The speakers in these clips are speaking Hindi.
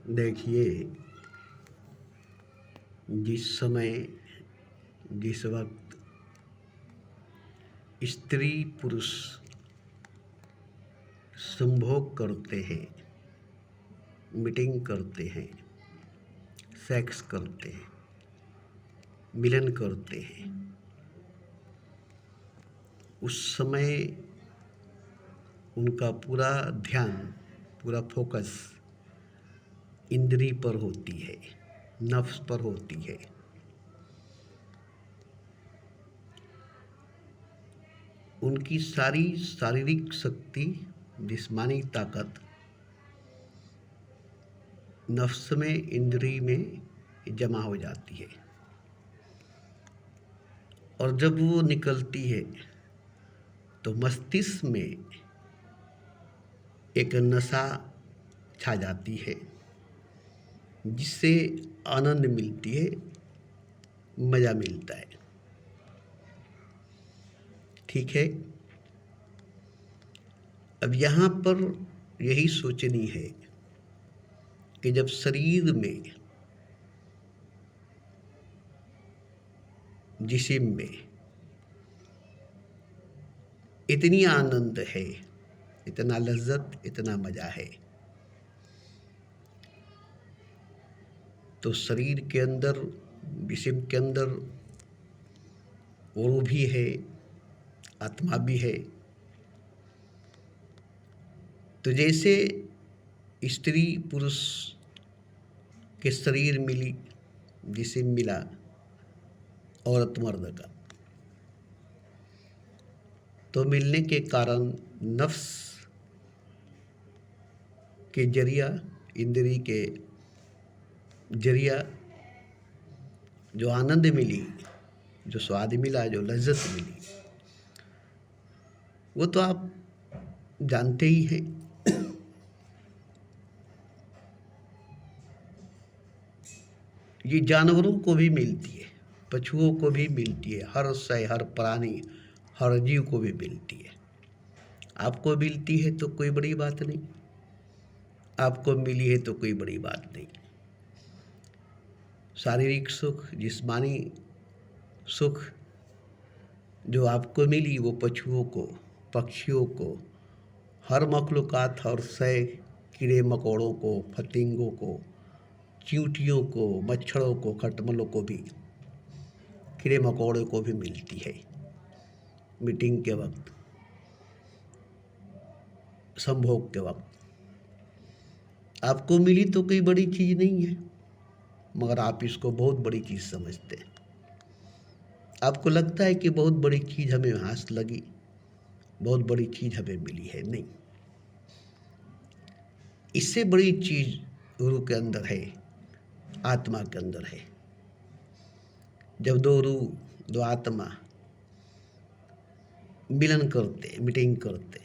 देखिए, जिस समय जिस वक्त स्त्री पुरुष संभोग करते हैं, मीटिंग करते हैं, सेक्स करते हैं, मिलन करते हैं, उस समय उनका पूरा ध्यान, पूरा फोकस इंद्री पर होती है, नफ्स पर होती है। उनकी सारी शारीरिक शक्ति, जिस्मानी ताकत नफ्स में, इंद्री में जमा हो जाती है और जब वो निकलती है तो मस्तिष्क में एक नशा छा जाती है जिससे आनंद मिलती है, मज़ा मिलता है। ठीक है, अब यहाँ पर यही सोचनी है कि जब शरीर में, जिस्म में इतनी आनंद है, इतना लज्जत, इतना मज़ा है, तो शरीर के अंदर, जिस्म के अंदर वो भी है, आत्मा भी है। तो जैसे स्त्री पुरुष के शरीर मिली, जिस्म मिला, औरत मर्द का, तो मिलने के कारण नफ्स के जरिया, इंद्री के जरिया जो आनंद मिली, जो स्वाद मिला, जो लज्जत मिली, वो तो आप जानते ही हैं। ये जानवरों को भी मिलती है, पशुओं को भी मिलती है, हर शय, हर प्राणी, हर जीव को भी मिलती है। आपको मिलती है तो कोई बड़ी बात नहीं, आपको मिली है तो कोई बड़ी बात नहीं। शारीरिक सुख, जिस्मानी सुख जो आपको मिली, वो पशुओं को, पक्षियों को, हर मखलूक़ात, हर शय, कीड़े मकोड़ों को, फतिंगों को, चींटियों को, मच्छरों को, खटमलों को भी, कीड़े मकोड़ों को भी मिलती है मीटिंग के वक्त, संभोग के वक्त। आपको मिली तो कोई बड़ी चीज़ नहीं है, मगर आप इसको बहुत बड़ी चीज़ समझते हैं। आपको लगता है कि बहुत बड़ी चीज़ हमें हाथ लगी, बहुत बड़ी चीज़ हमें मिली है। नहीं, इससे बड़ी चीज़ रूह के अंदर है, आत्मा के अंदर है। जब दो रूह, दो आत्मा मिलन करते, मीटिंग करते,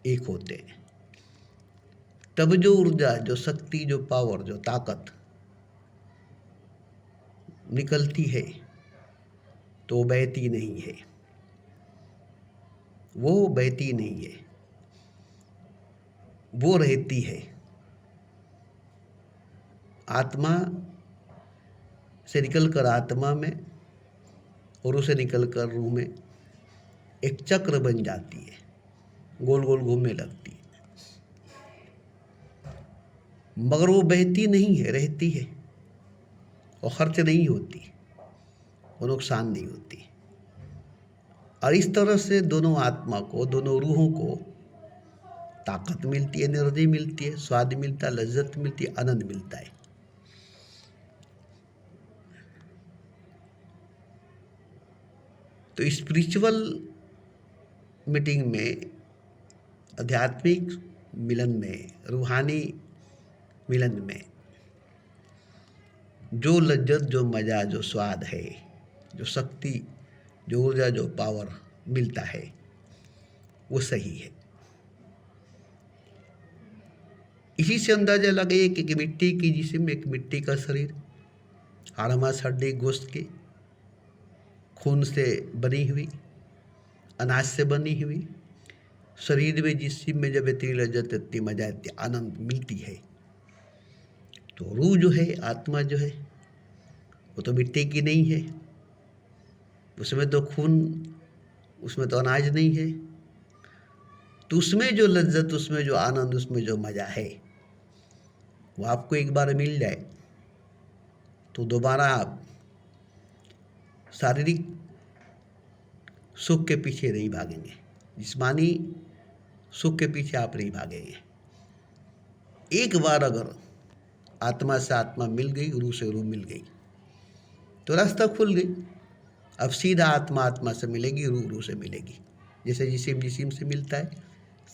एक होते, तब जो ऊर्जा, जो शक्ति, जो पावर, जो ताकत निकलती है, तो वो बहती नहीं है, वो बहती नहीं है, वो रहती है। आत्मा से निकलकर आत्मा में और उसे निकलकर रूह में एक चक्र बन जाती है, गोल गोल घूमने लगती है। मगर वो बहती नहीं है, रहती है, और खर्च नहीं होती, वो नुकसान नहीं होती। और इस तरह से दोनों आत्मा को, दोनों रूहों को ताकत मिलती है, एनर्जी मिलती है, स्वाद मिलता है, लज्जत मिलती है, आनंद मिलता है। तो स्पिरिचुअल मीटिंग में, आध्यात्मिक मिलन में, रूहानी मिलन में जो लज्जत, जो मज़ा, जो स्वाद है, जो शक्ति, जो ऊर्जा, जो पावर मिलता है, वो सही है। इसी से अंदाजा लगे कि मिट्टी की जिस्म, एक मिट्टी का शरीर, हाड़ मांस हड्डी गोश्त के, खून से बनी हुई, अनाज से बनी हुई शरीर में, जिस्म में जब इतनी लज्जत, इतनी मजा, इतनी आनंद मिलती है, तो रूह जो है, आत्मा जो है, वो तो मिट्टी की नहीं है, उसमें तो खून, उसमें तो अनाज नहीं है। तो उसमें जो लज्जत, उसमें जो आनंद, उसमें जो मज़ा है, वो आपको एक बार मिल जाए तो दोबारा आप शारीरिक सुख के पीछे नहीं भागेंगे, जिस्मानी सुख के पीछे आप नहीं भागेंगे। एक बार अगर आत्मा से आत्मा मिल गई, रूह से रूह मिल गई, तो रास्ता खुल गई। अब सीधा आत्मा आत्मा से मिलेगी, रूह रूह से मिलेगी। जैसे जिस्म जिस्म से मिलता है,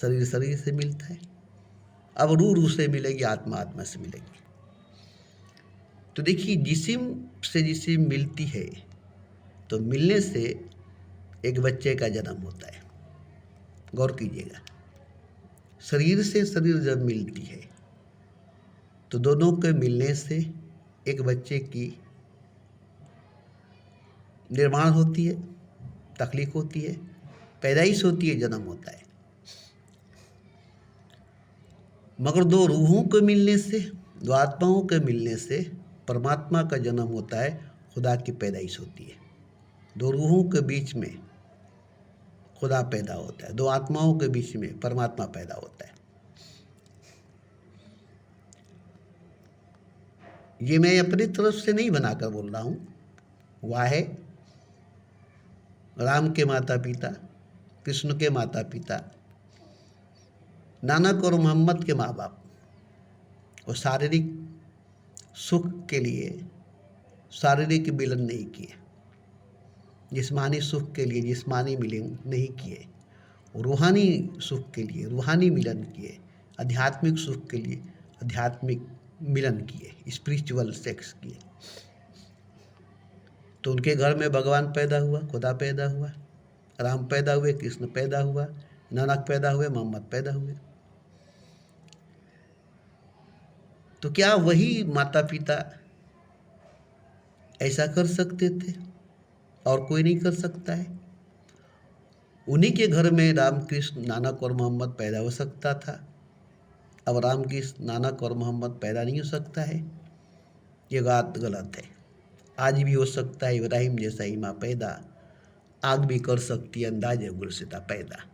शरीर शरीर से मिलता है, अब रूह रूह से मिलेगी, आत्मा आत्मा से मिलेगी। तो देखिए, जिस्म से जिस्म मिलती है तो मिलने से एक बच्चे का जन्म होता है। गौर कीजिएगा, शरीर से शरीर जब मिलती है तो दोनों के मिलने से एक बच्चे की निर्माण होती है, तख्लीक होती है, पैदाइश होती है, जन्म होता है। मगर दो रूहों के मिलने से, दो आत्माओं के मिलने से परमात्मा का जन्म होता है, खुदा की पैदाइश होती है। दो रूहों के बीच में खुदा पैदा होता है, दो आत्माओं के बीच में परमात्मा पैदा होता है। ये मैं अपनी तरफ से नहीं बनाकर बोल रहा हूँ, वह है राम के माता पिता, कृष्ण के माता पिता, नानक और मोहम्मद के माँ बाप। और शारीरिक सुख के लिए शारीरिक मिलन नहीं किए, जिस्मानी सुख के लिए जिस्मानी मिलन नहीं किए, रूहानी सुख के लिए रूहानी मिलन किए, आध्यात्मिक सुख के लिए आध्यात्मिक मिलन किए, स्पिरिचुअल सेक्स किए। तो उनके घर में भगवान पैदा हुआ, खुदा पैदा हुआ, राम पैदा हुए, कृष्ण पैदा हुआ, नानक पैदा हुए, मोहम्मद पैदा हुए। तो क्या वही माता पिता ऐसा कर सकते थे और कोई नहीं कर सकता है? उन्हीं के घर में राम, कृष्ण, नानक और मोहम्मद पैदा हो सकता था। अब राम, कृष्ण, नानक और मोहम्मद पैदा नहीं हो सकता है, ये बात गलत है। आज भी हो सकता है इब्राहिम जैसा इमाम पैदा, आग भी कर सकती है अंदाज़े गुलसिता पैदा।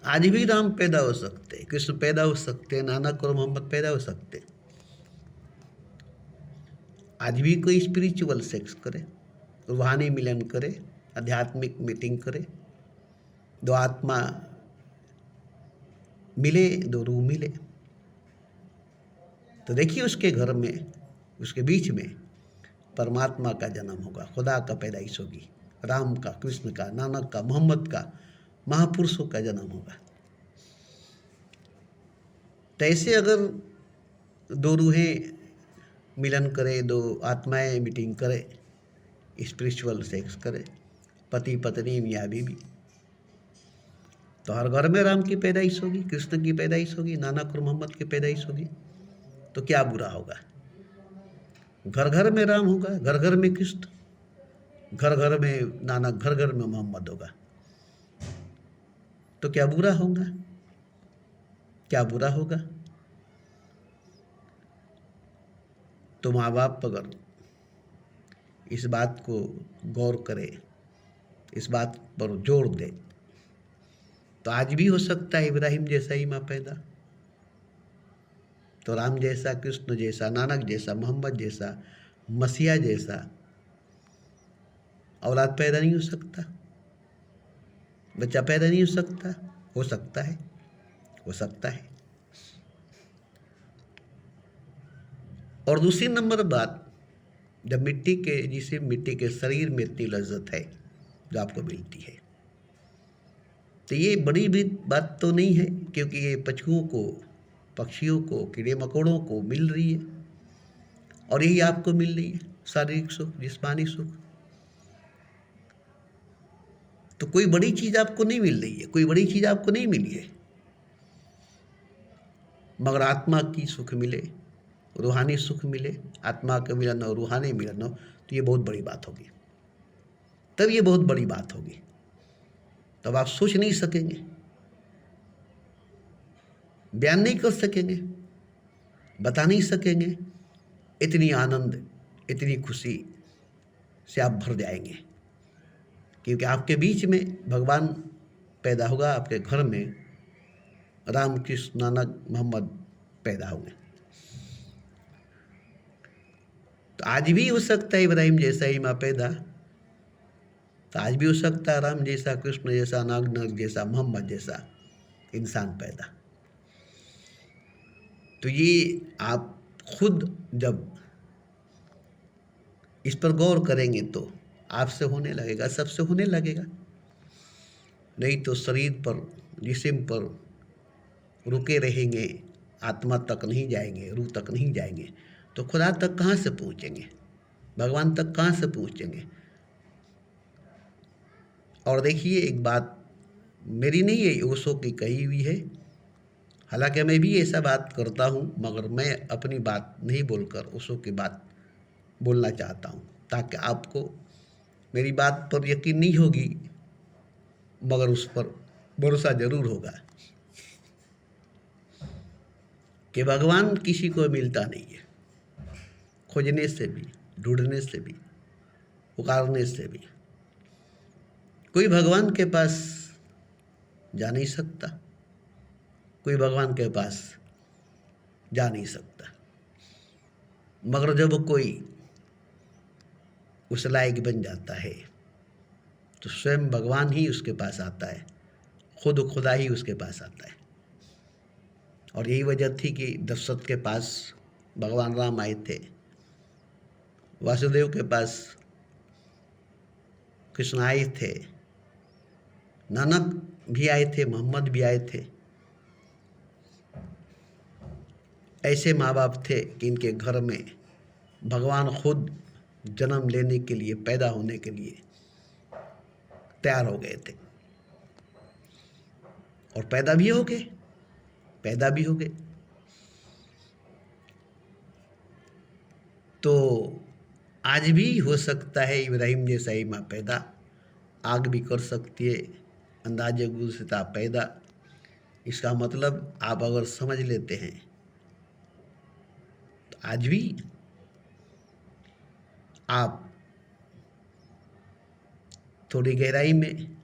आज भी राम पैदा हो सकते, कृष्ण पैदा हो सकते, नानक और मोहम्मद पैदा हो सकते। आज भी कोई स्पिरिचुअल सेक्स करे, रूहानी मिलन करे, आध्यात्मिक मीटिंग करे, दो आत्मा मिले, दो रूह मिले, तो देखिए उसके घर में, उसके बीच में परमात्मा का जन्म होगा, खुदा का पैदाइश होगी, राम का, कृष्ण का, नानक का, मोहम्मद का, महापुरुषों का जन्म होगा। तो ऐसे अगर दो रूहें मिलन करे, दो आत्माएं मीटिंग करे, स्पिरिचुअल सेक्स करे, पति पत्नी मियाँ बीवी, तो हर घर में राम की पैदाइश होगी, कृष्ण की पैदाइश होगी, नानक और मोहम्मद की पैदाइश होगी। तो क्या बुरा होगा? घर घर में राम होगा, घर घर में कृष्ण, घर घर में नानक, घर घर में मोहम्मद होगा, तो क्या बुरा होगा? क्या बुरा होगा? तो माँ बाप अगर इस बात को गौर करे, इस बात पर जोर दे, तो आज भी हो सकता है इब्राहिम जैसा ही माँ पैदा, तो राम जैसा, कृष्ण जैसा, नानक जैसा, मोहम्मद जैसा, मसीहा जैसा औलाद पैदा नहीं हो सकता, बच्चा पैदा नहीं हो सकता? हो सकता है, हो सकता है। और दूसरी नंबर बात, जब मिट्टी के, जिसे मिट्टी के शरीर में इतनी लज्जत है जो आपको मिलती है, तो ये बड़ी भी बात तो नहीं है, क्योंकि ये पशुओं को, पक्षियों को, कीड़े मकोड़ों को मिल रही है, और यही आपको मिल रही है, शारीरिक सुख, जिस्मानी सुख। तो कोई बड़ी चीज़ आपको नहीं मिल रही है, कोई बड़ी चीज़ आपको नहीं मिली है, मगर आत्मा की सुख मिले, रूहानी सुख मिले, आत्मा का मिलन हो, रूहानी मिलन हो, तो ये बहुत बड़ी बात होगी। तब ये बहुत बड़ी बात होगी, तब आप सोच नहीं सकेंगे, बयान नहीं कर सकेंगे। बता नहीं सकेंगे। इतनी आनंद, इतनी खुशी से आप भर जाएंगे, क्योंकि आपके बीच में भगवान पैदा होगा, आपके घर में राम कृष्ण नानक मोहम्मद पैदा होंगे। तो आज भी हो सकता है इब्राहिम जैसा ही माँ पैदा, तो आज भी हो सकता है राम जैसा, कृष्ण जैसा, नाग जैसा, मोहम्मद जैसा इंसान पैदा। तो ये आप खुद जब इस पर गौर करेंगे तो आपसे होने लगेगा, सबसे होने लगेगा। नहीं तो शरीर पर, जिस्म पर रुके रहेंगे, आत्मा तक नहीं जाएंगे, रूह तक नहीं जाएंगे, तो खुदा तक कहाँ से पहुँचेंगे, भगवान तक कहाँ से पहुँचेंगे। और देखिए, एक बात मेरी नहीं है, ओशो की कही हुई है। हालांकि मैं भी ऐसा बात करता हूँ, मगर मैं अपनी बात नहीं बोलकर ओशो की बात बोलना चाहता हूँ, ताकि आपको मेरी बात पर यकीन नहीं होगी, मगर उस पर भरोसा जरूर होगा कि भगवान किसी को मिलता नहीं है। खोजने से भी, ढूंढने से भी, पुकारने से भी कोई भगवान के पास जा नहीं सकता, कोई भगवान के पास जा नहीं सकता। मगर जब कोई उस लायक बन जाता है तो स्वयं भगवान ही उसके पास आता है, खुद खुदा ही उसके पास आता है। और यही वजह थी कि दशरथ के पास भगवान राम आए थे, वासुदेव के पास कृष्ण आए थे, नानक भी आए थे, मोहम्मद भी आए थे। ऐसे माँ बाप थे कि इनके घर में भगवान खुद जन्म लेने के लिए, पैदा होने के लिए तैयार हो गए थे, और पैदा भी हो गए, पैदा भी हो गए। तो आज भी हो सकता है इब्राहिम जैसा ही माँ पैदा, आग भी कर सकती है, अंदाजे गुलसिता पैदा। इसका मतलब आप अगर समझ लेते हैं तो आज भी आप थोड़ी गहराई में,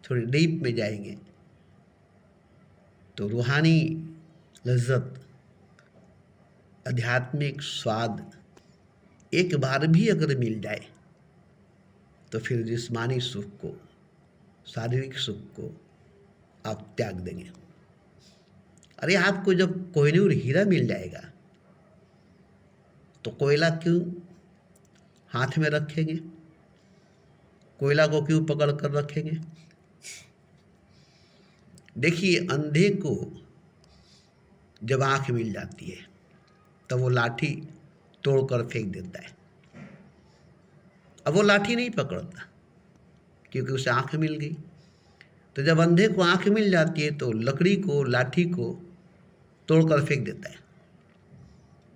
थोड़ी डीप में जाएंगे तो रूहानी लज्जत, आध्यात्मिक स्वाद एक बार भी अगर मिल जाए तो फिर जिस्मानी सुख को, शारीरिक सुख को आप त्याग देंगे। अरे आपको जब कोहिनूर हीरा मिल जाएगा तो कोयला क्यों हाथ में रखेंगे, कोयला को क्यों पकड़ कर रखेंगे। देखिए, अंधे को जब आँख मिल जाती है तब वो लाठी तोड़कर फेंक देता है। अब वो लाठी नहीं पकड़ता क्योंकि उसे आँख मिल गई। तो जब अंधे को आँख मिल जाती है तो लकड़ी को, लाठी को तोड़कर फेंक देता है।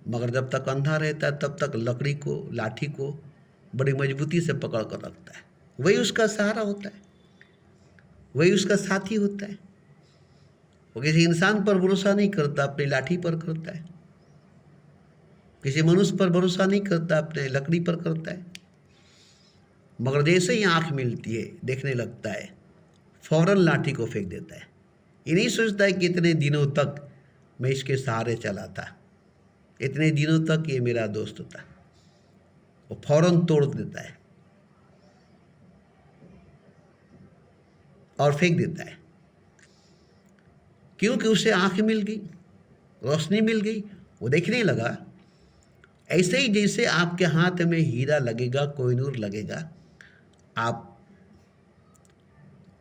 मगर जब तक अंधा रहता है तब तक लकड़ी को, लाठी को बड़ी मजबूती से पकड़ कर रखता है। वही उसका सहारा होता है, वही उसका साथी होता है। वो किसी इंसान पर भरोसा नहीं करता, अपनी लाठी पर करता है। किसी मनुष्य पर भरोसा नहीं करता, अपने लकड़ी पर करता है। मगर जैसे ही आँख मिलती है, देखने लगता है, फौरन लाठी को फेंक देता है। ये नहीं सोचता है कि इतने दिनों तक मैं इसके सहारे चला था, इतने दिनों तक ये मेरा दोस्त था। वो फौरन तोड़ देता है और फेंक देता है, क्योंकि उसे आँख मिल गई, रोशनी मिल गई, वो देखने लगा। ऐसे ही जैसे आपके हाथ में हीरा लगेगा, कोहिनूर लगेगा, आप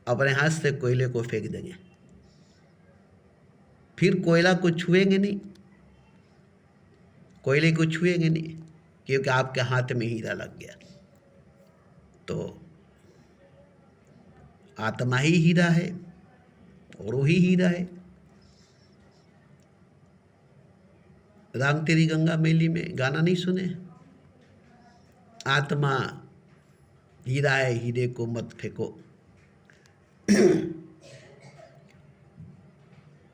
अपने हाथ से कोयले को फेंक देंगे, फिर कोयला को छुएंगे नहीं, कोयले को छुएंगे नहीं, क्योंकि आपके हाथ में हीरा लग गया। तो आत्मा ही हीरा है और वही हीरा है। राम तेरी गंगा मैली में गाना नहीं सुने, आत्मा हीरा है, हीरे को मत फेंको।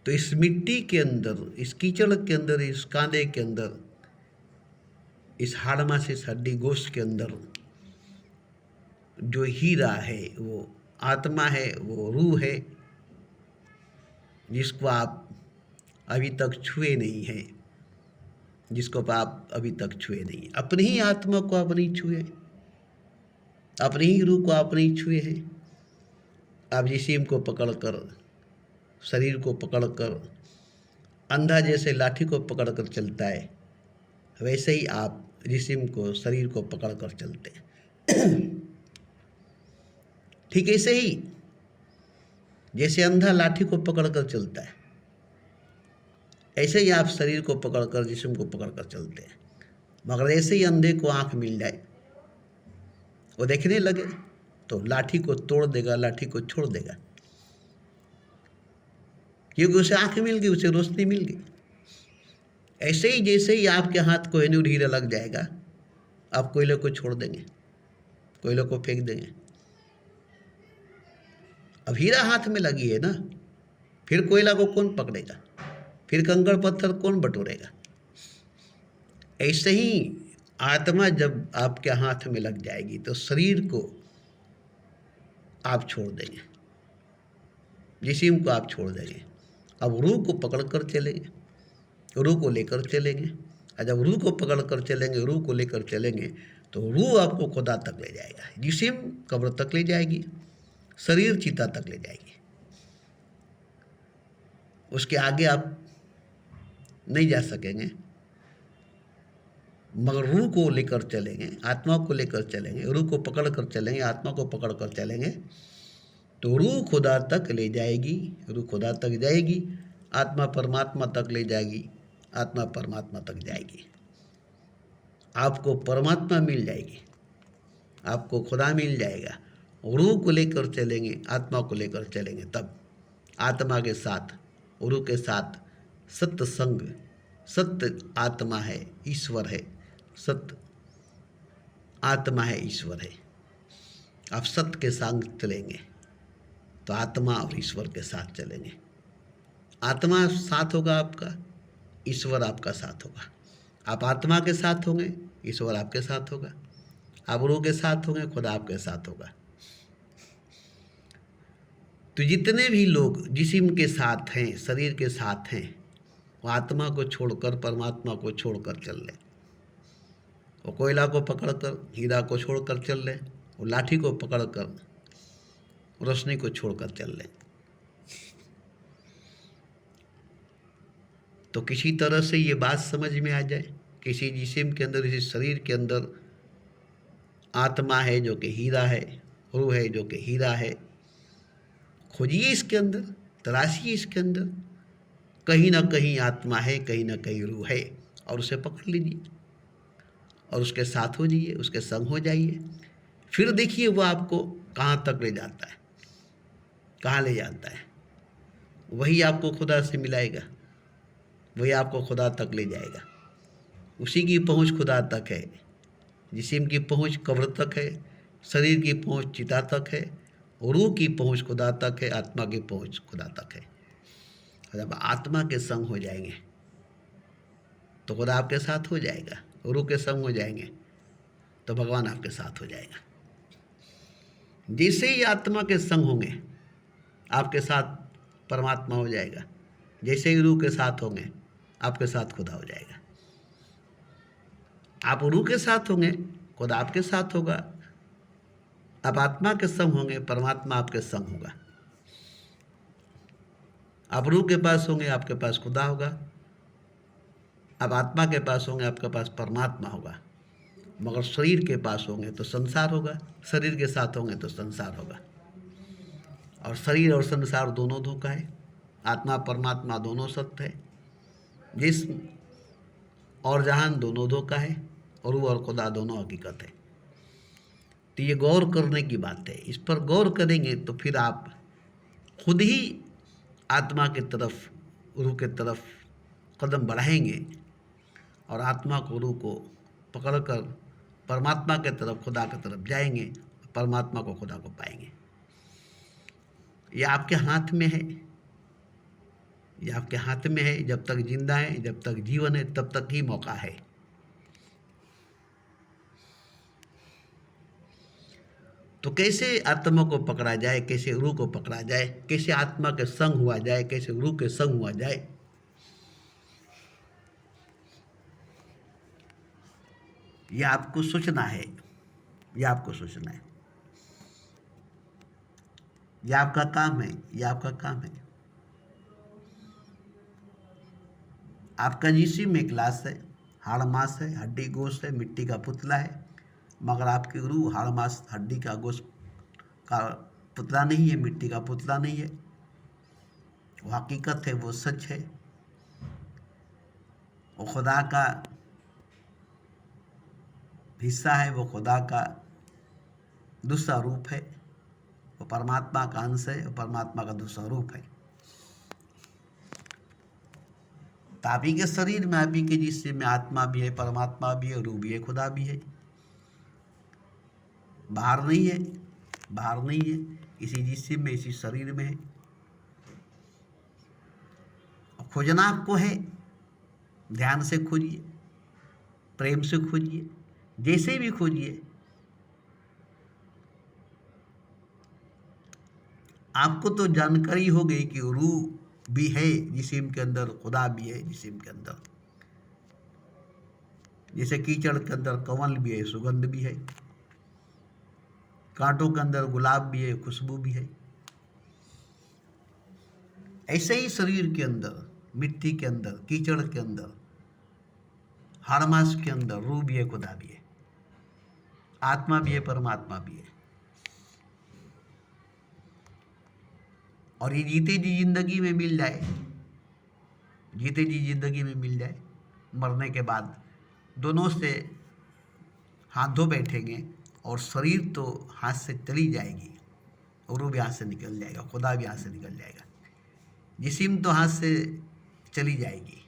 तो इस मिट्टी के अंदर, इस कीचड़ के अंदर, इस कांदे के अंदर, इस हाड़मा से हड्डी गोश्त के अंदर जो हीरा है, वो आत्मा है, वो रूह है, जिसको आप अभी तक छुए नहीं हैं, जिसको आप अभी तक छुए नहीं। अपनी ही आत्मा को आप नहीं छुए, अपनी ही रूह को आप नहीं छुए हैं। आप जिस्म को पकड़कर, शरीर को पकड़कर, अंधा जैसे लाठी को पकड़कर चलता है, वैसे ही आप जिस्म को, शरीर को पकड़कर चलते हैं। ठीक ऐसे ही जैसे अंधा लाठी को पकड़कर चलता है, ऐसे ही आप शरीर को पकड़कर, जिस्म को पकड़कर चलते हैं। मगर ऐसे ही अंधे को आंख मिल जाए, वो देखने लगे, तो लाठी को तोड़ देगा, लाठी को छोड़ देगा, क्योंकि उसे आंख मिल गई, उसे रोशनी मिल गई। ऐसे ही जैसे ही आपके हाथ को कोहिनूर हीरा लग जाएगा, आप कोयले को छोड़ देंगे, कोयले को फेंक देंगे। अब हीरा हाथ में लगी है ना, फिर कोयला को कौन पकड़ेगा, फिर कंकड़ पत्थर कौन बटोरेगा। ऐसे ही आत्मा जब आपके हाथ में लग जाएगी तो शरीर को आप छोड़ देंगे, जिस्म को आप छोड़ देंगे। अब रूह को पकड़ कर चलेंगे, रूह को लेकर चलेंगे। और जब रूह को पकड़ कर चलेंगे, रूह को लेकर चलेंगे, तो रूह आपको खुदा तक ले जाएगा, जिस्म कब्र तक ले जाएगी, शरीर चिता तक ले जाएगी। उसके आगे आप नहीं जा सकेंगे, मगर रूह को लेकर चलेंगे, आत्मा को लेकर चलेंगे, रूह को पकड़ कर चलेंगे, आत्मा को पकड़ कर चलेंगे, तो रूह खुदा तक ले जाएगी, रूह खुदा तक जाएगी, आत्मा परमात्मा तक ले जाएगी, आत्मा परमात्मा तक जाएगी। आपको परमात्मा मिल जाएगी, आपको खुदा मिल जाएगा। रूह को लेकर चलेंगे, आत्मा को लेकर चलेंगे, तब आत्मा के साथ, रूह के साथ सत्य संग, सत्य आत्मा है, ईश्वर है, सत्य आत्मा है, ईश्वर है। आप सत्य के संग चलेंगे तो आत्मा और ईश्वर के साथ चलेंगे। आत्मा साथ होगा आपका, ईश्वर आपका साथ होगा। आप आत्मा के साथ होंगे, ईश्वर आपके साथ होगा। आप रूह के साथ होंगे, खुदा आपके साथ होगा। तो जितने भी लोग जिस्म के साथ हैं, शरीर के साथ हैं, वो आत्मा को छोड़कर, परमात्मा को छोड़कर चल रहे। वो कोयला को पकड़कर, हीरा को छोड़कर चल रहे, वो लाठी को पकड़कर, रोशनी को छोड़कर चल रहे। तो किसी तरह से ये बात समझ में आ जाए, किसी जिस्म के अंदर, किसी शरीर के अंदर आत्मा है जो कि हीरा है, रूह है जो कि हीरा है। खोजिए इसके अंदर, तलाशिए इसके अंदर, कहीं ना कहीं आत्मा है, कहीं ना कहीं रूह है, और उसे पकड़ लीजिए और उसके साथ हो जाइए, उसके संग हो जाइए। फिर देखिए वो आपको कहाँ तक ले जाता है, कहाँ ले जाता है। वही आपको खुदा से मिलाएगा, वही आपको खुदा तक ले जाएगा। उसी की पहुँच खुदा तक है। जिस्म की पहुँच कब्र तक है, शरीर की पहुँच चिता तक है, रूह की पहुँच खुदा तक है, आत्मा की पहुँच खुदा तक है। और जब आत्मा के संग हो जाएंगे तो खुदा आपके साथ हो जाएगा, रूह के संग हो जाएंगे तो भगवान आपके साथ हो जाएगा। जैसे ही आत्मा के संग होंगे, आपके साथ परमात्मा हो जाएगा। जैसे ही रूह के साथ होंगे, आपके साथ खुदा हो जाएगा। आप रूह के साथ होंगे, खुदा आपके साथ होगा। आप आत्मा के संग होंगे, परमात्मा आपके संग होगा। आप रूह के पास होंगे, आपके पास खुदा होगा। आप आत्मा के पास होंगे, आपके पास परमात्मा होगा। मगर शरीर के पास होंगे तो संसार होगा, शरीर के साथ होंगे तो संसार होगा। और शरीर और संसार दोनों धोखा है, आत्मा परमात्मा दोनों सत्य है, जिस्म और जहान दोनों धोखा है, और रूह और खुदा दोनों हकीकत है। तो ये गौर करने की बात है। इस पर गौर करेंगे तो फिर आप खुद ही आत्मा की तरफ, रूह की तरफ कदम बढ़ाएंगे और आत्मा को, रूह को पकड़कर परमात्मा की तरफ, खुदा की तरफ जाएंगे, परमात्मा को, खुदा को पाएंगे। ये आपके हाथ में है। ये आपके हाथ में है। जब तक जिंदा है, जब तक जीवन है, तब तक ही मौका है। तो कैसे आत्मा को पकड़ा जाए, कैसे रूह को पकड़ा जाए, कैसे आत्मा के संग हुआ जाए, कैसे रूह के संग हुआ जाए, ये आपको सोचना है। ये आपको सोचना है। ये आपका काम है। ये आपका काम है। आपका जिस्म एक लाश है, हाड़ मांस है, हड्डी गोश्त है, मिट्टी का पुतला है। मगर आपकी रूह हाड़ मांस हड्डी का गोश्त का पुतला नहीं है, मिट्टी का पुतला नहीं है। वो हकीकत है, वो सच है, वो खुदा का हिस्सा है, वो खुदा का दूसरा रूप है, वो परमात्मा का अंश है, वो परमात्मा का दूसरा रूप है। तो आप ही के शरीर में, आप ही के जिस्म में आत्मा भी है, परमात्मा भी है, रूह भी है, खुदा भी है। बाहर नहीं है, बाहर नहीं है, इसी जिस्म में, इसी शरीर में है। खोजना आपको है। ध्यान से खोजिए, प्रेम से खोजिए, जैसे भी खोजिए, आपको तो जानकारी हो गई कि रूह भी है जिस्म के अंदर, खुदा भी है जिस्म के अंदर। जैसे कीचड़ के अंदर कमल भी है, सुगंध भी है, कांटों के अंदर गुलाब भी है, खुशबू भी है। ऐसे ही शरीर के अंदर, मिट्टी के अंदर, कीचड़ के अंदर, हाड़ मांस के अंदर रूह भी है, खुदा भी है, आत्मा भी है, परमात्मा भी है। और ये जीते जी जिंदगी में मिल जाए, जीते जी जिंदगी में मिल जाए, मरने के बाद दोनों से हाथ धो बैठेंगे और शरीर तो हाथ से चली जाएगी और रूह भी हाथ से निकल जाएगा, खुदा भी हाथ से निकल जाएगा। जिस्म तो हाथ से चली जाएगी,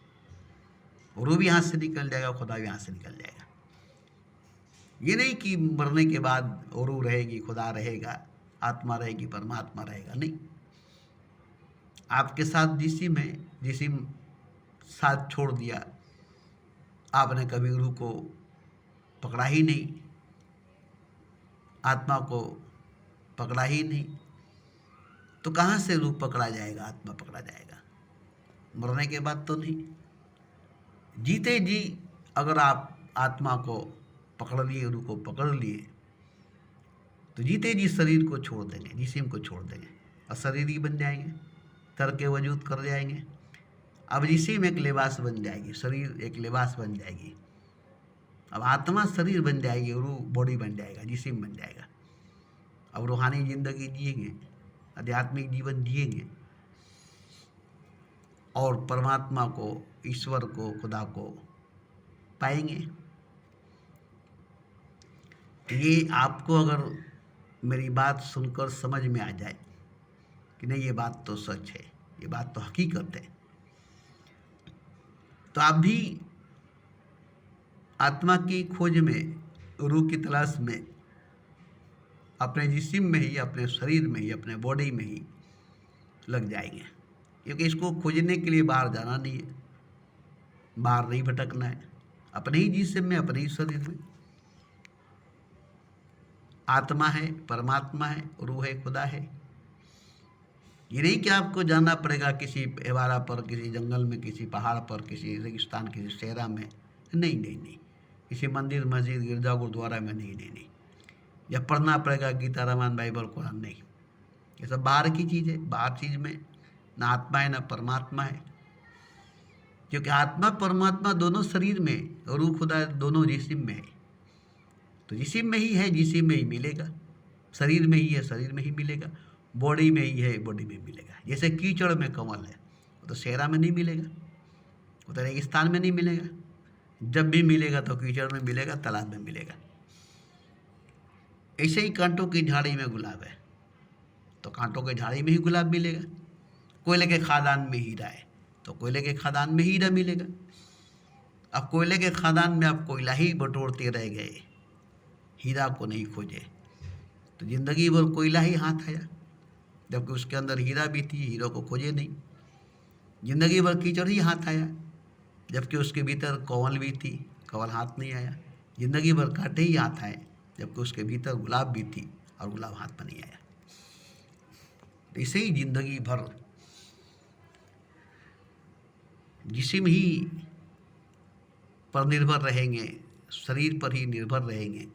रूह भी हाथ से निकल जाएगा, खुदा भी हाथ से निकल जाएगा। ये नहीं कि मरने के बाद रूह रहेगी, खुदा रहेगा, आत्मा रहेगी, परमात्मा रहेगा, नहीं। आपके साथ जिस्म है, जिस्म साथ छोड़ दिया, आपने कभी रूह को पकड़ा ही नहीं, आत्मा को पकड़ा ही नहीं, तो कहाँ से रूह पकड़ा जाएगा, आत्मा पकड़ा जाएगा? मरने के बाद तो नहीं। जीते जी अगर आप आत्मा को पकड़ लिए, रूह को पकड़ लिए, तो जीते जी शरीर को छोड़ देंगे, जिस्म को छोड़ देंगे और शरीर ही बन जाएंगे, तर्क वजूद कर जाएंगे। अब जिस्म एक लिबास बन जाएगी, शरीर एक लिबास बन जाएगी। अब आत्मा शरीर बन जाएगी, रूह बॉडी बन जाएगा, जिस्म बन जाएगा। अब रूहानी जिंदगी जिएंगे, आध्यात्मिक जीवन जिएंगे और परमात्मा को, ईश्वर को, खुदा को पाएंगे। ये आपको अगर मेरी बात सुनकर समझ में आ जाए कि नहीं, ये बात तो सच है, ये बात तो हकीकत है, तो आप भी आत्मा की खोज में, रूह की तलाश में, अपने जिस्म में ही, अपने शरीर में ही, अपने बॉडी में ही लग जाएंगे। क्योंकि इसको खोजने के लिए बाहर जाना नहीं है, बाहर नहीं भटकना है, अपने ही जिस्म में, अपने ही शरीर में आत्मा है, परमात्मा है, रूह है, खुदा है। ये नहीं कि आपको जाना पड़ेगा किसी एवारा पर, किसी जंगल में, किसी पहाड़ पर, किसी रेगिस्तान, किसी सहरा में। नहीं नहीं नहीं, किसी मंदिर, मस्जिद, गिरजा, गुरुद्वारा में नहीं नहीं नहीं। या पढ़ना पड़ेगा गीता, रामायण, बाइबल, कुरान, नहीं। ये सब बाहर की चीज़ है। बाहर चीज़ में ना आत्मा है, ना परमात्मा है। क्योंकि आत्मा परमात्मा दोनों शरीर में, रूह खुदा दोनों जिस्म में है। तो जिस्म में ही है, जिस्म में ही मिलेगा, शरीर में ही है, शरीर में ही मिलेगा, बॉडी में ही है, बॉडी में मिलेगा। जैसे कीचड़ में कमल है, वो तो सहरा में नहीं मिलेगा, वो तो रेगिस्तान में नहीं मिलेगा। जब भी मिलेगा तो कीचड़ में मिलेगा, तालाब में मिलेगा। ऐसे ही कांटों की झाड़ी में गुलाब है, तो कांटों की झाड़ी में ही गुलाब मिलेगा। कोयले के खादान में हीरा है, तो कोयले के खादान में हीरा मिलेगा। अब कोयले के खादान में आप कोयला ही बटोरते रह गए, हीरा को नहीं खोजे, तो जिंदगी भर कोयला ही हाथ आया, जबकि उसके अंदर हीरा भी थी, हीरो को खोजे नहीं। जिंदगी भर कीचड़ ही हाथ आया, जबकि उसके भीतर कंवल भी थी, कंवल हाथ नहीं आया। जिंदगी भर कांटे ही हाथ आए, जबकि उसके भीतर गुलाब भी थी और गुलाब हाथ में नहीं आया। तो इसे ही जिंदगी भर जिस्म ही पर निर्भर रहेंगे, शरीर पर ही निर्भर रहेंगे,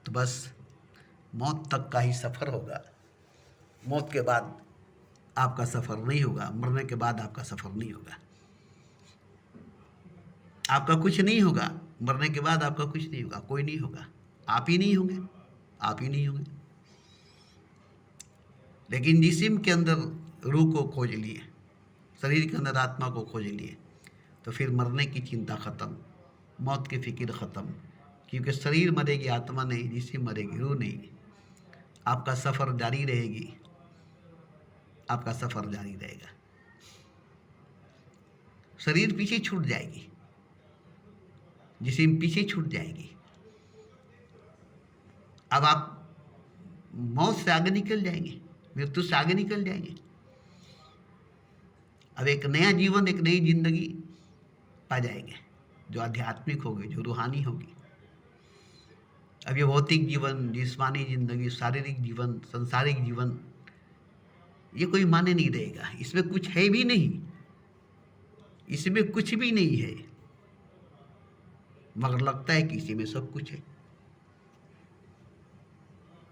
तो बस मौत तक का ही सफ़र होगा। मौत के बाद आपका सफ़र नहीं होगा, मरने के बाद आपका सफ़र नहीं होगा। आपका कुछ नहीं होगा, मरने के बाद आपका कुछ नहीं होगा, कोई नहीं होगा, आप ही नहीं होंगे, आप ही नहीं होंगे। लेकिन जिस्म के अंदर रूह को खोज लिए, शरीर के अंदर आत्मा को खोज लिए, तो फिर मरने की चिंता ख़त्म, मौत की फिक्र ख़त्म। क्योंकि शरीर मरेगी, आत्मा नहीं, जिस्म मरेगी, रूह नहीं। आपका सफ़र जारी रहेगी, आपका सफ़र जारी रहेगा। शरीर पीछे छूट जाएगी, जिस्म पीछे छूट जाएगी। अब आप मौत से आगे निकल जाएंगे, मृत्यु से आगे निकल जाएंगे। अब एक नया जीवन, एक नई जिंदगी पा जाएंगे, जो आध्यात्मिक होगी, जो रूहानी होगी। अब ये भौतिक जीवन, जिस्मानी जिंदगी, शारीरिक जीवन, संसारिक जीवन, ये कोई माने नहीं रहेगा। इसमें कुछ है भी नहीं, इसमें कुछ भी नहीं है, मगर लगता है कि इसी में सब कुछ है।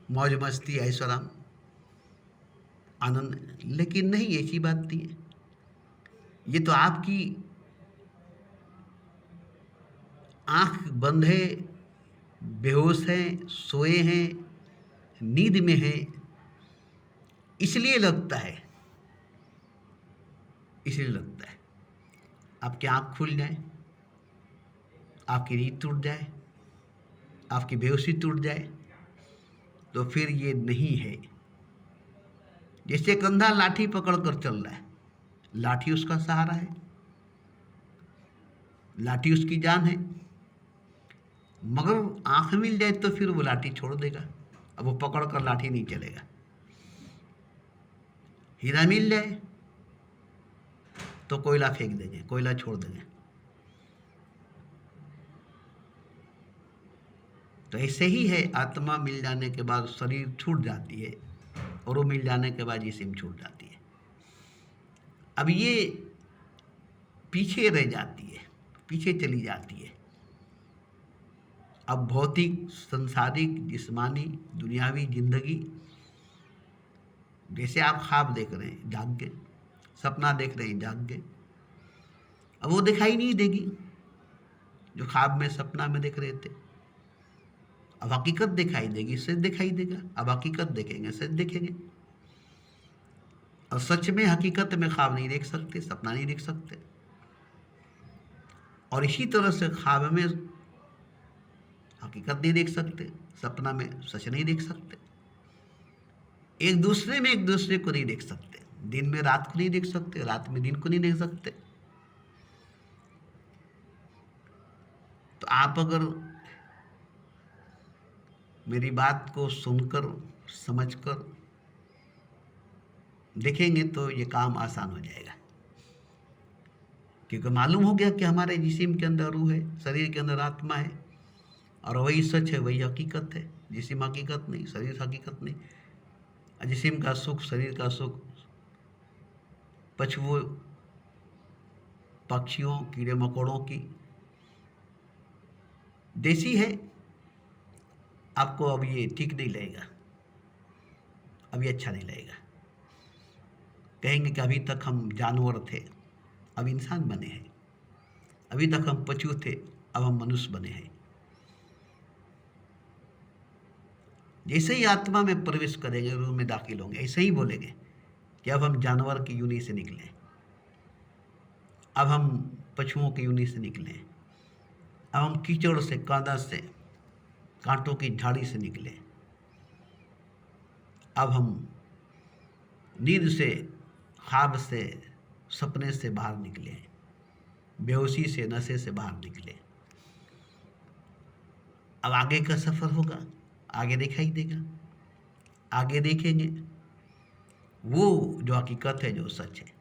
मौज मस्ती, ऐशोआराम, आनंद, लेकिन नहीं, ऐसी बात नहीं है। ये तो आपकी आंख बंद है, बेहोश हैं, सोए हैं, नींद में हैं, इसलिए लगता है, इसलिए लगता है। आपकी आंख खुल जाए, आपकी नींद टूट जाए, आपकी बेहोशी टूट जाए, तो फिर ये नहीं है। जैसे कंधा लाठी पकड़ कर चल रहा है, लाठी उसका सहारा है, लाठी उसकी जान है, मगर आंख मिल जाए तो फिर वो लाठी छोड़ देगा। अब वो पकड़ कर लाठी नहीं चलेगा। हीरा मिल जाए तो कोयला फेंक देंगे, कोयला छोड़ देंगे। तो ऐसे ही है, आत्मा मिल जाने के बाद शरीर छूट जाती है, और वो मिल जाने के बाद जिस्म छूट जाती है। अब ये पीछे रह जाती है, पीछे चली जाती है। अब भौतिक, संसारिक, जिस्मानी, दुनियावी जिंदगी, जैसे आप ख्वाब देख रहे हैं, जाग के सपना देख रहे हैं, जाग के, अब वो दिखाई नहीं देगी जो ख्वाब में, सपना में देख रहे थे। अब हकीकत दिखाई देगी, सच दिखाई देगा। अब हकीकत देखेंगे, सच देखेंगे। और सच में, हकीकत में ख्वाब नहीं देख सकते, सपना नहीं देख सकते। और इसी तरह से ख्वाब में हकीकत नहीं देख सकते, सपना में सच नहीं देख सकते। एक दूसरे में एक दूसरे को नहीं देख सकते, दिन में रात को नहीं देख सकते, रात में दिन को नहीं देख सकते। तो आप अगर मेरी बात को सुनकर, समझकर देखेंगे तो ये काम आसान हो जाएगा। क्योंकि मालूम हो गया कि हमारे जिस्म के अंदर रूह है, शरीर के अंदर आत्मा है, और वही सच है, वही हकीकत है। जिस्म हकीकत नहीं, शरीर हकीकत नहीं। जिस्म का सुख, शरीर का सुख पशुओं, पक्षियों, कीड़े मकोड़ों की देसी है। आपको अब ये ठीक नहीं लगेगा, अब ये अच्छा नहीं लगेगा। कहेंगे कि अभी तक हम जानवर थे, अब इंसान बने हैं। अभी तक हम पशु थे, अब हम मनुष्य बने हैं। जैसे ही आत्मा में प्रवेश करेंगे, रूह में दाखिल होंगे, ऐसे ही बोलेंगे कि अब हम जानवर की योनि से निकले, अब हम पशुओं की योनि से निकले, अब हम कीचड़ से, कांदा से, कांटों की झाड़ी से निकले, अब हम नींद से, ख्वाब से, सपने से बाहर निकले, बेहोशी से, नशे से बाहर निकले। अब आगे का सफ़र होगा, आगे दिखाई देगा, आगे देखेंगे वो जो हकीकत है, जो सच है।